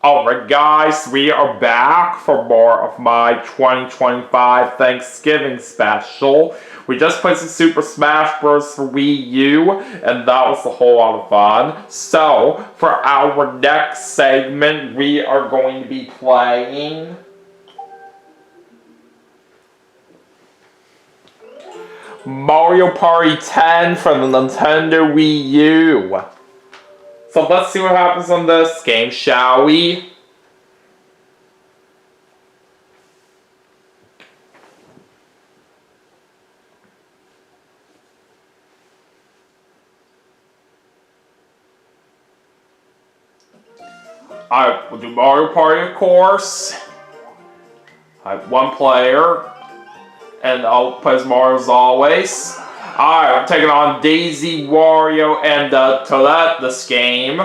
Alright guys, we are back for more of my 2025 Thanksgiving special. We just played some Super Smash Bros. For Wii U, and that was a whole lot of fun. So, for our next segment, we are going to be playing Mario Party 10 for the Nintendo Wii U. So let's see what happens on this game, shall we? Alright, we'll do Mario Party, of course. Alright, one player. And I'll play as Mario as always. Alright, I'm taking on Daisy, Wario, and Toadette this game.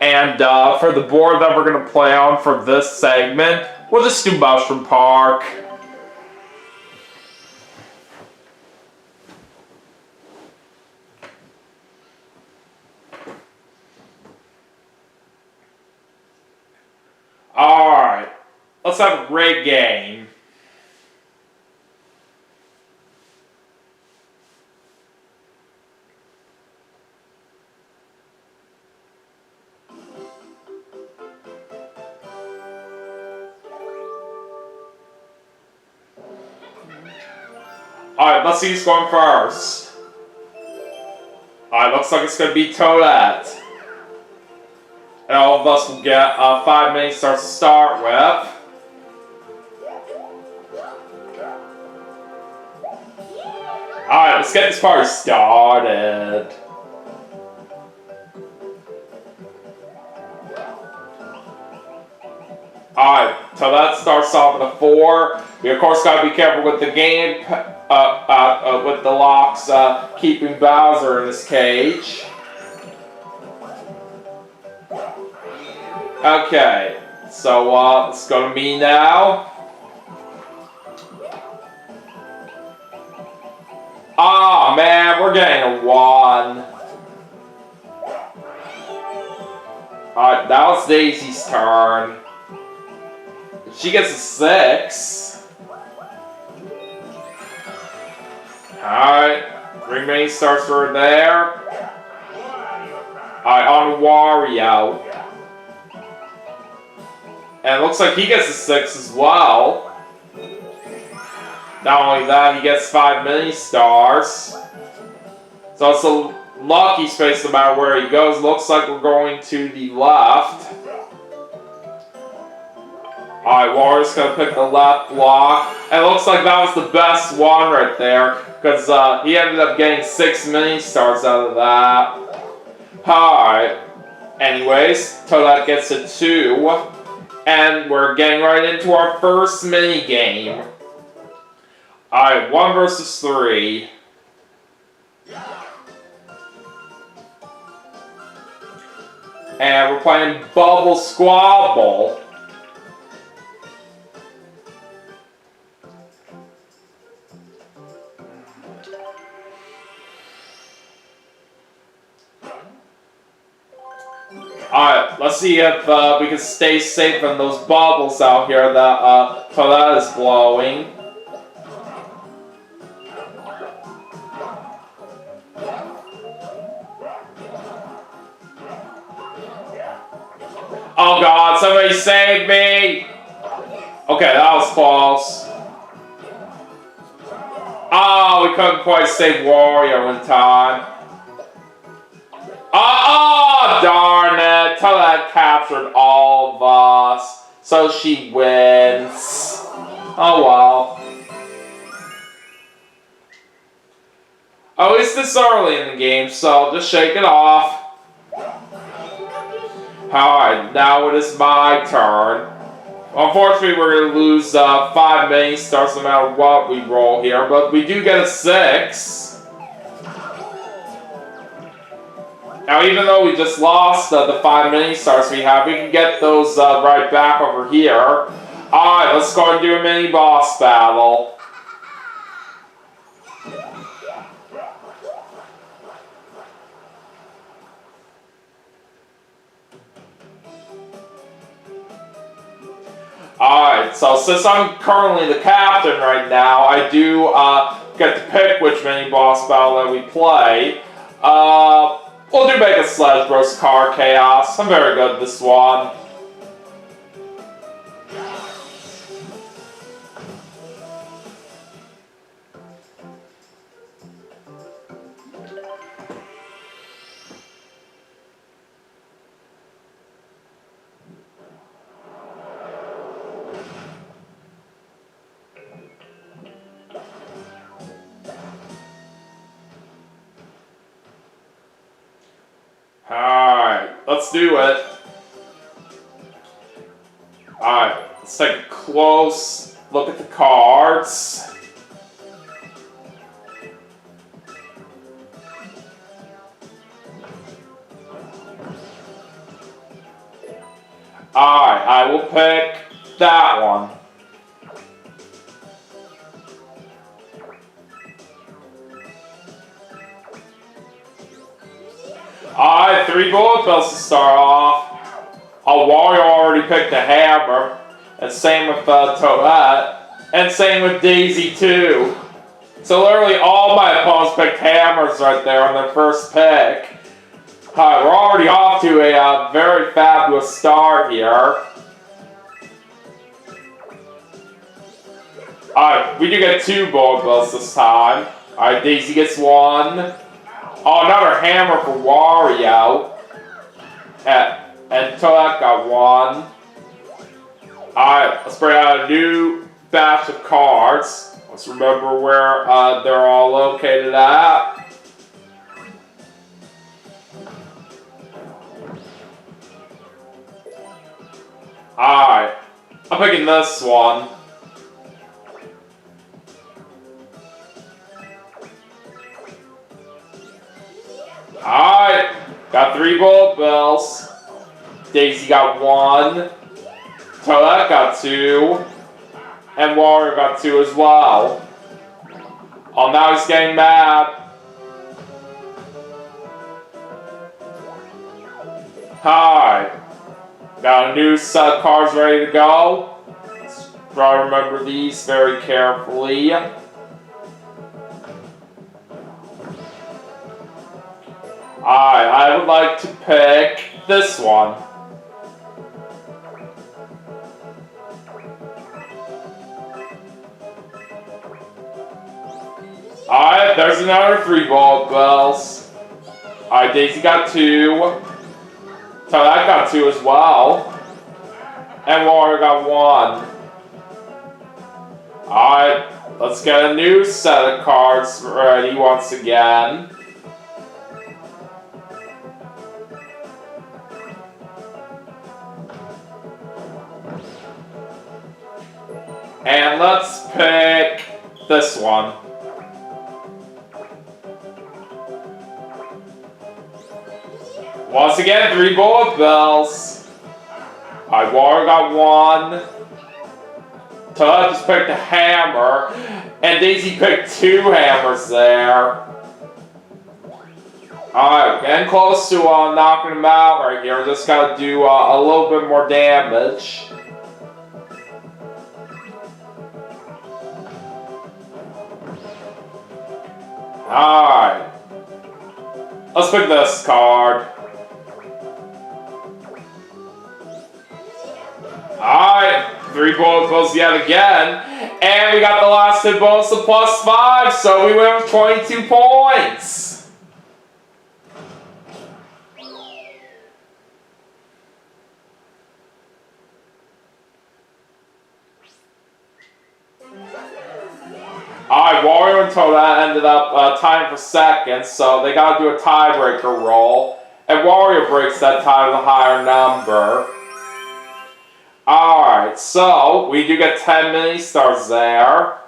And for the board that we're going to play on for this segment, we'll just do Mushroom Park. Alright, let's have a great game. Alright, let's see who's going first. Alright, looks like it's going to be Toadette. And all of us will get 5 mini stars to start with. Alright, let's get this party started. Alright, so that starts off with a 4. We of course gotta be careful with the game, with the locks, keeping Bowser in his cage. Okay, so let's go to me now. Ah, man, we're getting a 1. Alright, that was Daisy's turn. She gets a 6. Alright, 3 mini stars for her there. Alright, on Wario. And it looks like he gets a 6 as well. Not only that, he gets 5 mini stars. So it's a lucky space no matter where he goes. Looks like we're going to the left. Alright, Wario's gonna pick the left block. And it looks like that was the best one right there. Because he ended up getting 6 mini stars out of that. Alright. Anyways, Toadette gets a 2. And we're getting right into our first mini game. Alright, 1 versus 3. And we're playing Bubble Squabble. Alright, let's see if we can stay safe from those bubbles out here that Toadette is blowing. Oh god, somebody save me! Okay, that was close. Oh, we couldn't quite save Wario in time. Oh, darn it! Toadette captured all of us, so she wins. Oh well. At least it's early in the game, so just shake it off. Alright, now it is my turn. Unfortunately, we're going to lose 5 mini stars no matter what we roll here, but we do get a 6. Now, even though we just lost the 5 mini stars we have, we can get those right back over here. Alright, let's go and do a mini boss battle. Alright, so since I'm currently the captain right now, I do get to pick which mini-boss battle that we play. We'll do Mega Sledge Bros. Car Chaos. I'm very good at this one. Alright, let's do it. Alright, let's take a close look at the cards. Alright, I will pick that one. Alright, 3 bullet bills to start off. Wario already picked a hammer. And same with Toadette. And same with Daisy too. So literally all my opponents picked hammers right there on their first pick. Alright, we're already off to a very fabulous start here. Alright, we do get 2 bullet bills this time. Alright, Daisy gets 1. Oh, another hammer for Wario. And Toadette got 1. Alright, let's bring out a new batch of cards. Let's remember where they're all located at. Alright, I'm picking this one. Alright, got 3 bullet bills. Daisy got 1. Toadette got 2. And Wario got 2 as well. Oh, now he's getting mad. Alright, got a new set of cards ready to go. Let's try to remember these very carefully. I would like to pick this one. Alright, there's another 3 bullet bills. Alright, Daisy got 2. Toadette got 2 as well. And Wario got 1. Alright, let's get a new set of cards ready once again. And let's pick this one. Once again, 3 bullet bills. Alright, Wario got 1. Toadette just picked a hammer. And Daisy picked 2 hammers there. Alright, getting close to knocking him out right here. Just gotta do a little bit more damage. Alright. Let's pick this card. Alright. 3 bullet bills yet again. And we got the last hit bonus of +5, so we win with 22 points. Alright, Wario and Toadette ended up tying for second, so they gotta do a tiebreaker roll. And Wario breaks that tie with a higher number. Alright, so we do get 10 mini-stars there.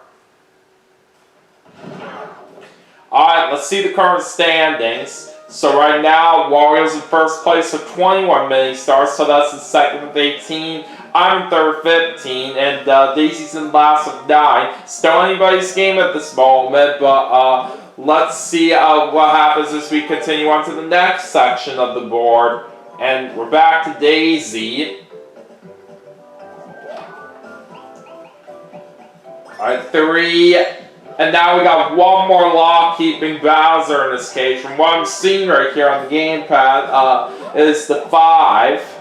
Alright, let's see the current standings. So right now, Wario's in first place with 21 mini-stars, so that's in second with 18. I'm in third with 15, and Daisy's in last with 9. Still anybody's game at this moment, but let's see what happens as we continue on to the next section of the board. And we're back to Daisy. Alright, 3. And now we got one more lock keeping Bowser in this cage. From what I'm seeing right here on the gamepad, is the 5.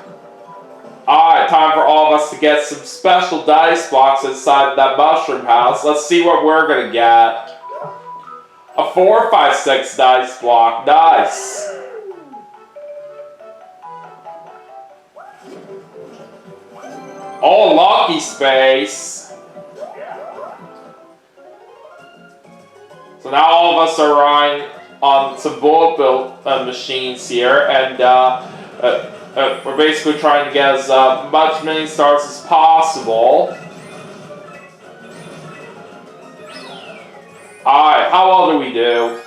Alright, time for all of us to get some special dice blocks inside that mushroom house. Let's see what we're gonna get. A 4, 5, 6 dice block. Nice. Oh, lucky space. So now all of us are riding on some bullet bill machines here, and we're basically trying to get as much mini stars as possible. Alright, how well do we do?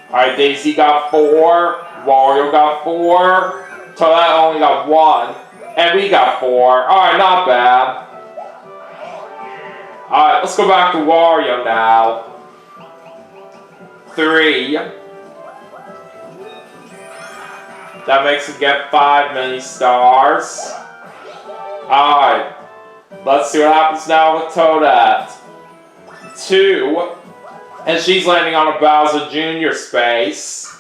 Alright, Daisy got 4, Wario got 4, Toadette only got 1, and we got 4. Alright, not bad. Alright, let's go back to Wario now. 3. That makes it get 5 mini stars. Alright, let's see what happens now with Toadette. 2. And she's landing on a Bowser Jr. space.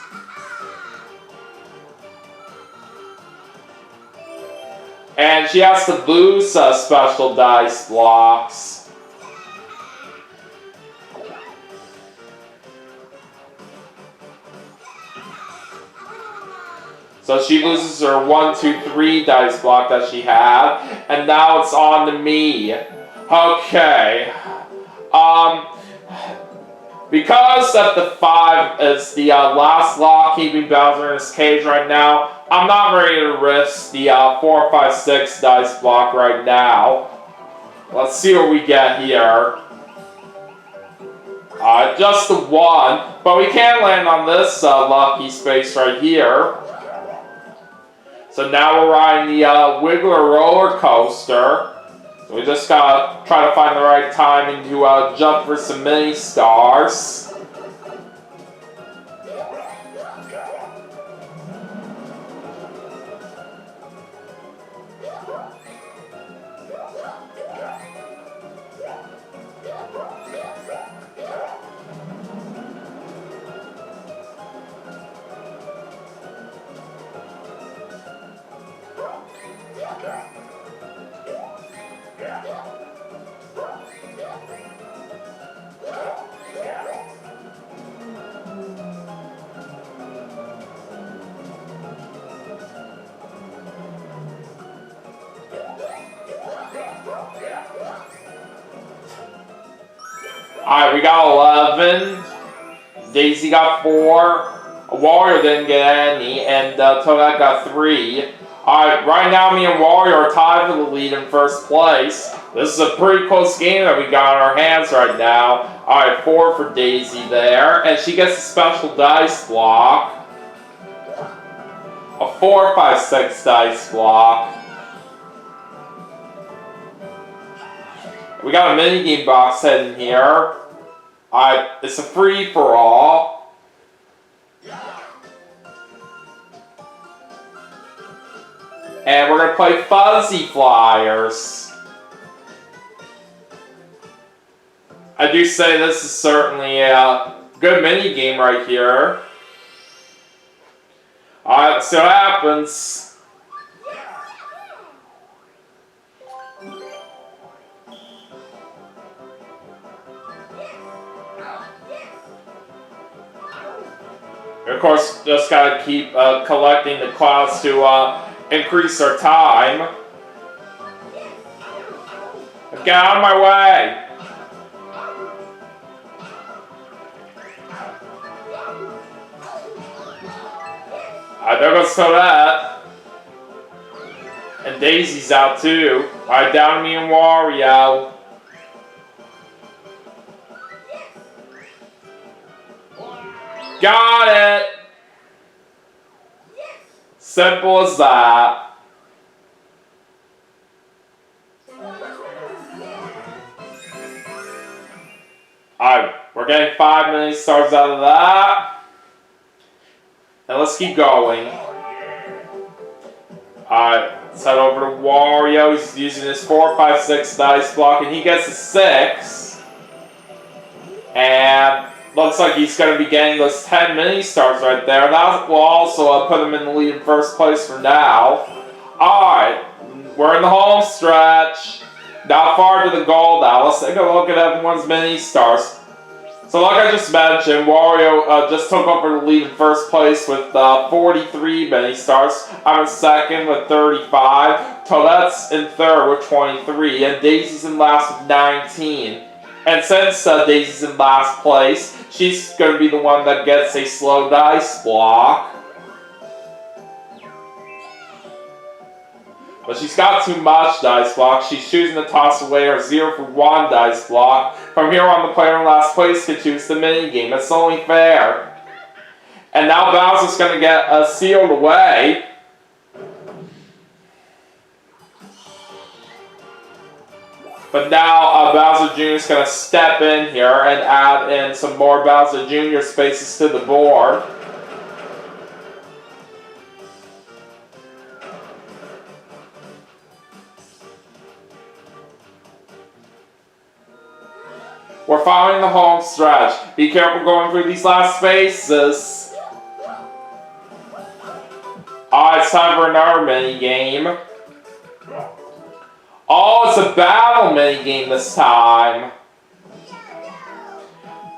And she has to lose special dice blocks. So she loses her 1, 2, 3 dice block that she had. And now it's on to me. Okay. Because that the 5 is the last lock keeping Bowser in his cage right now, I'm not ready to risk the 4, 5, 6 dice block right now. Let's see what we get here. Just the 1, but we can land on this lucky space right here. So now we're riding the Wiggler roller coaster. So we just gotta try to find the right timing to jump for some mini stars. Alright, we got 11. Daisy got 4. Wario didn't get any, and Toadette got 3. Alright, right now me and Wario are tied for the lead in first place. This is a pretty close game that we got on our hands right now. Alright, 4 for Daisy there, and she gets a special dice block. A 4, 5, 6 dice block. We got a minigame box heading here. Alright, it's a free-for-all. And we're gonna play Fuzzy Flyers. I do say this is certainly a good minigame right here. Alright, let's see what happens. Of course, just gotta keep collecting the clouds to increase our time. Get out of my way! There goes Toadette. And Daisy's out too. Alright, down to me and Wario. Got it! Simple as that. Alright, we're getting 5 mini stars out of that. And let's keep going. Alright, let's head over to Wario. He's using his 4, 5, 6 dice block, and he gets a 6. And looks like he's going to be getting those 10 mini stars right there. That will also put him in the lead in first place for now. Alright, we're in the home stretch. Not far to the goal now. Let's take a look at everyone's mini stars. So like I just mentioned, Wario just took over the lead in first place with 43 mini stars. I'm in second with 35. Toadette's in third with 23. And Daisy's in last with 19. And since Daisy's in last place, she's going to be the one that gets a slow dice block. But she's got too much dice block. She's choosing to toss away her 0 for 1 dice block. From here on, the player in last place can choose the minigame. It's only fair. And now Bowser's going to get sealed away. But now Bowser Jr. is going to step in here and add in some more Bowser Jr. spaces to the board. We're following the home stretch. Be careful going through these last spaces. Alright, it's time for another mini game. Oh, it's a battle mini game this time.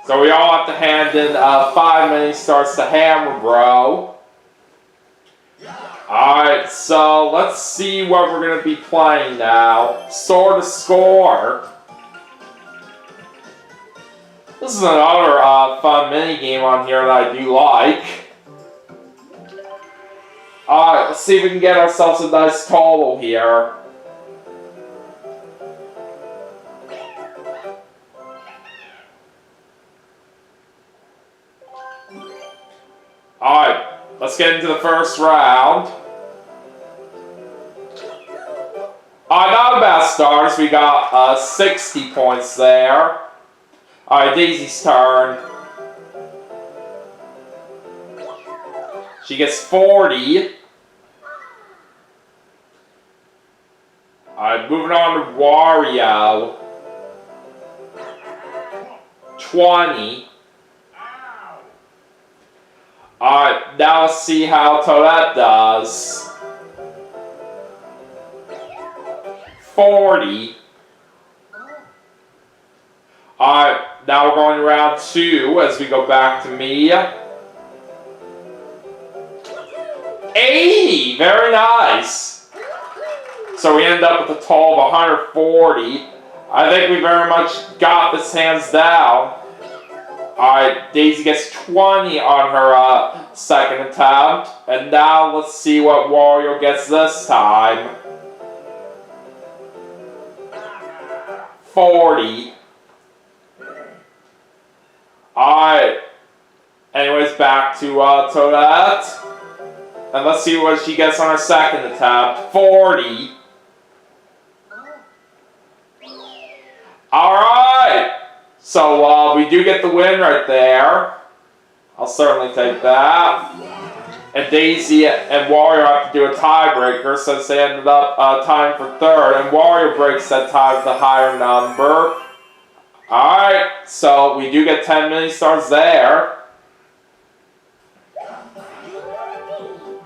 So we all have to hand in 5 mini stars to Hammer Bro. Alright, so let's see what we're going to be playing now. Store to score. This is another fun mini game on here that I do like. Alright, let's see if we can get ourselves a nice total here. Alright, let's get into the first round. Alright, not bad stars. We got 60 points there. Alright, Daisy's turn. She gets 40. Alright, moving on to Wario. 20. Alright, now let's see how Toadette does. 40. Alright, now we're going to round 2 as we go back to me. 80! Very nice! So we end up with a total of 140. I think we very much got this hands down. Alright, Daisy gets 20 on her second attempt. And now let's see what Wario gets this time. 40. Alright. Anyways, back to Toadette. And let's see what she gets on her second attempt. 40. Alright. So, we do get the win right there. I'll certainly take that. And Daisy and Wario have to do a tiebreaker since they ended up tying for third. And Wario breaks that tie with the higher number. Alright, so we do get 10 mini stars there.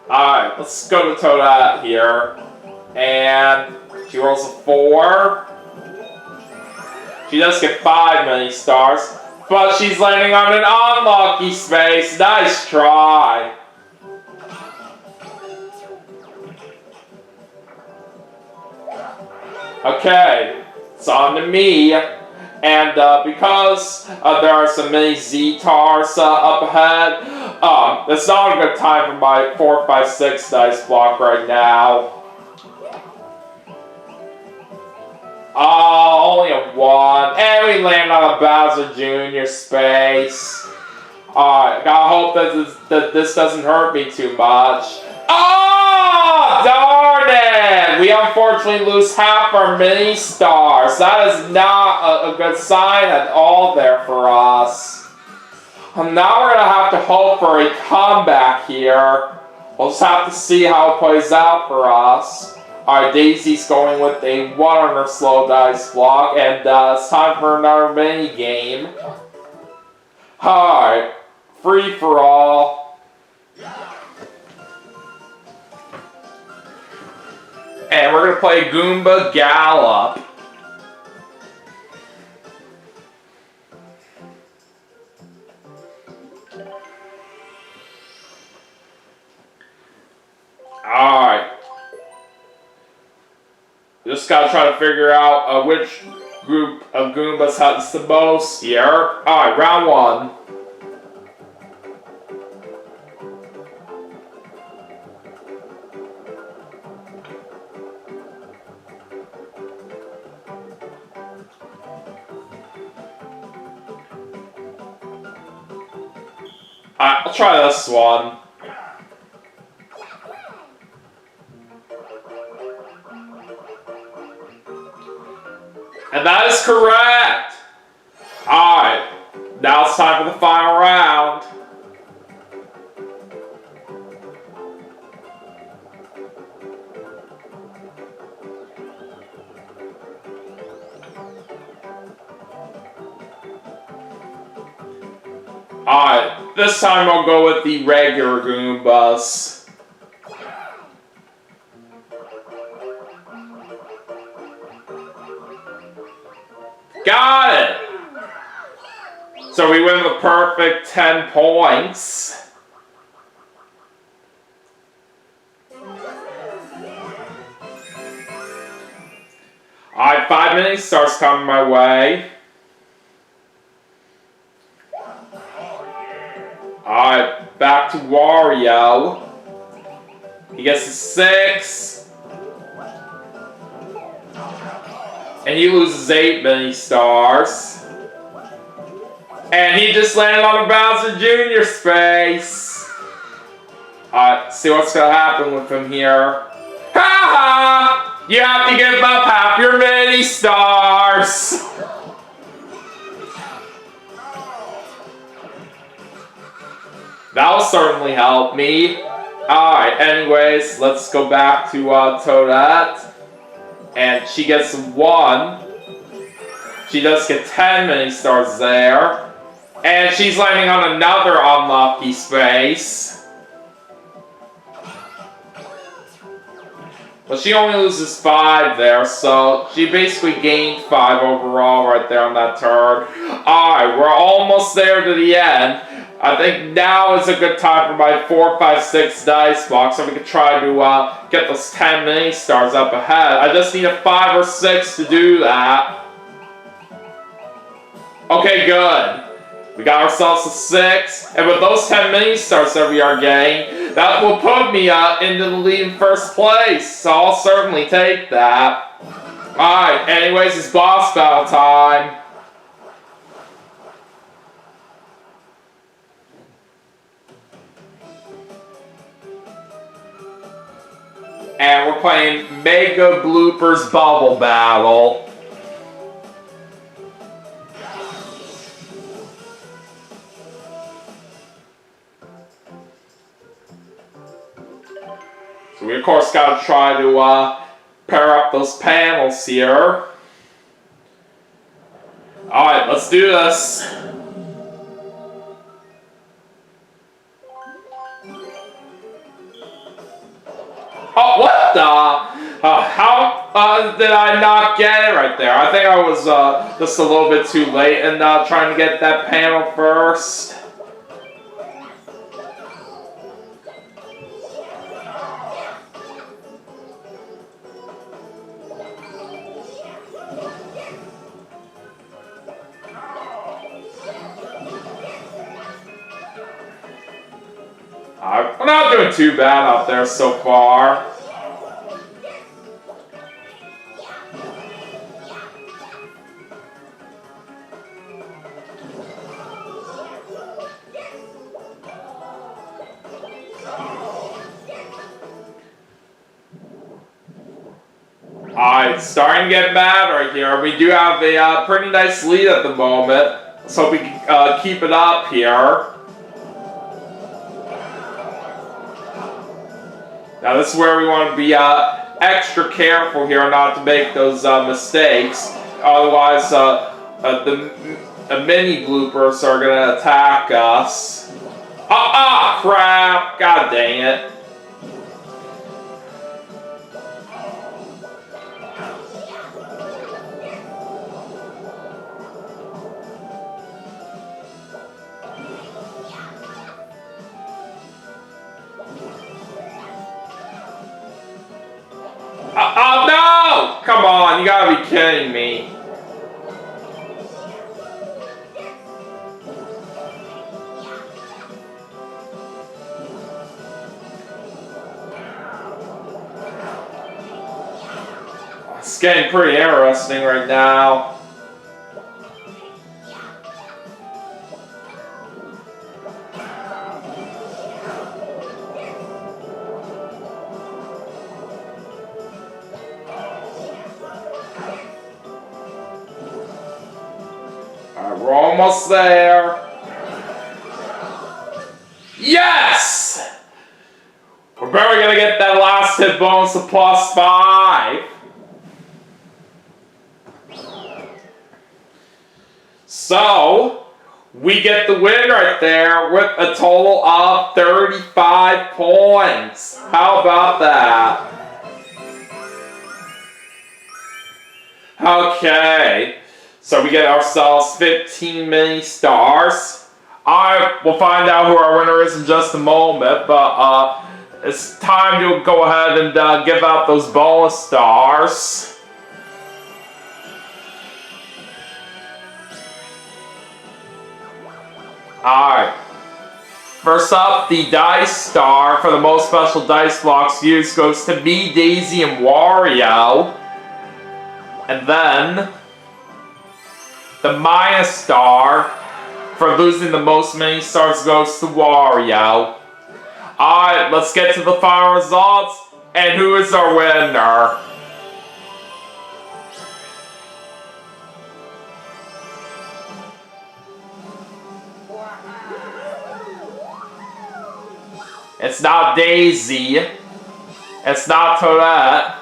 Alright, let's go to Toadette here. And she rolls a 4. She does get 5 mini stars, but she's landing on an unlucky space. Nice try. Okay, it's on to me. And because there are some mini Z-Tars up ahead, it's not a good time for my 4, 5, 6 dice block right now. Only a 1. And we land on a Bowser Jr. space. Alright, gotta hope that this doesn't hurt me too much. Oh, darn it! We unfortunately lose half our mini stars. That is not a good sign at all there for us. And now we're gonna have to hope for a comeback here. We'll just have to see how it plays out for us. Alright, Daisy's going with a 1 on her slow dice block, and it's time for another mini game. Alright, free for all. And we're gonna play Goomba Gallop. Alright. Just gotta try to figure out which group of Goombas has the most here. Alright, round one. Alright, I'll try this one. And that is correct! Alright, now it's time for the final round. Alright, this time I'll go with the regular Goombas. Got it! So we win the perfect 10 points. Alright, 5 mini stars coming my way. Alright, back to Wario. He gets a 6. And he loses 8 mini stars. And he just landed on a Bowser Jr. space. Alright, see what's gonna happen with him here. Ha ha! You have to give up half your mini stars! That'll certainly help me. Alright, anyways, let's go back to Toadette. And she gets 1. She does get 10 mini stars there. And she's landing on another unlucky space. Well, she only loses 5 there, so she basically gained 5 overall right there on that turn. Alright, we're almost there to the end. I think now is a good time for my 4, 5, 6 dice box so we can try to get those 10 mini stars up ahead. I just need a 5 or 6 to do that. Okay, good. We got ourselves a 6, and with those 10 mini stars that we are getting, that will put me into the lead in first place. So I'll certainly take that. Alright, anyways, it's boss battle time. And we're playing Mega Bloopers Bubble Battle. So we of course gotta try to pair up those panels here. Alright, let's do this. Oh, what the? How did I not get it right there? I think I was just a little bit too late in trying to get that panel first. I'm not doing too bad out there so far. Alright, starting to get mad right here. We do have a pretty nice lead at the moment. Let's hope we can keep it up here. Now this is where we want to be extra careful here not to make those mistakes. Otherwise, the mini bloopers are gonna attack us. Crap! God dang it. Oh no! Come on, you gotta be kidding me. It's getting pretty interesting right now. Alright, we're almost there. Yes! We're barely gonna get that last hit bonus of +5. So, we get the win right there with a total of 35 points. How about that? Okay, so we get ourselves 15 mini stars. We'll find out who our winner is in just a moment, but it's time to go ahead and give out those bonus stars. Alright. First up, the dice star for the most special dice blocks used goes to me, Daisy, and Wario. And then the minus star for losing the most mini stars goes to Wario. Alright, let's get to the final results. And who is our winner? It's not Daisy. It's not Toadette.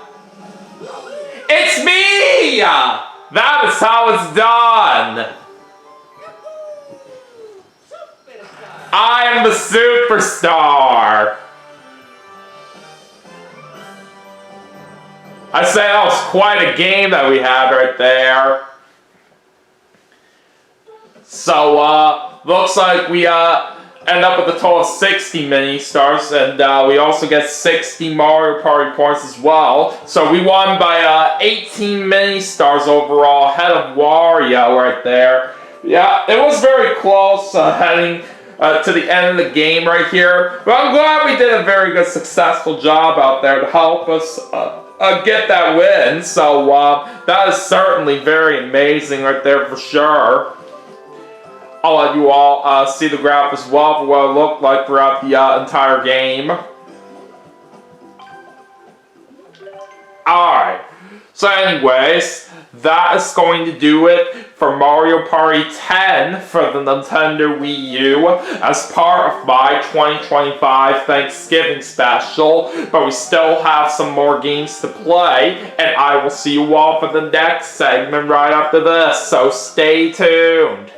It's me! That is how it's done. I am the superstar. I say that was quite a game that we had right there. So, looks like we end up with a total of 60 mini stars, and we also get 60 Mario Party points as well. So we won by 18 mini stars overall, ahead of Wario right there. Yeah, it was very close heading to the end of the game right here. But I'm glad we did a very good, successful job out there to help us get that win. So that is certainly very amazing right there for sure. I'll let you all see the graph as well for what it looked like throughout the entire game. Alright, so anyways, that is going to do it for Mario Party 10 for the Nintendo Wii U as part of my 2025 Thanksgiving special. But we still have some more games to play, and I will see you all for the next segment right after this, so stay tuned.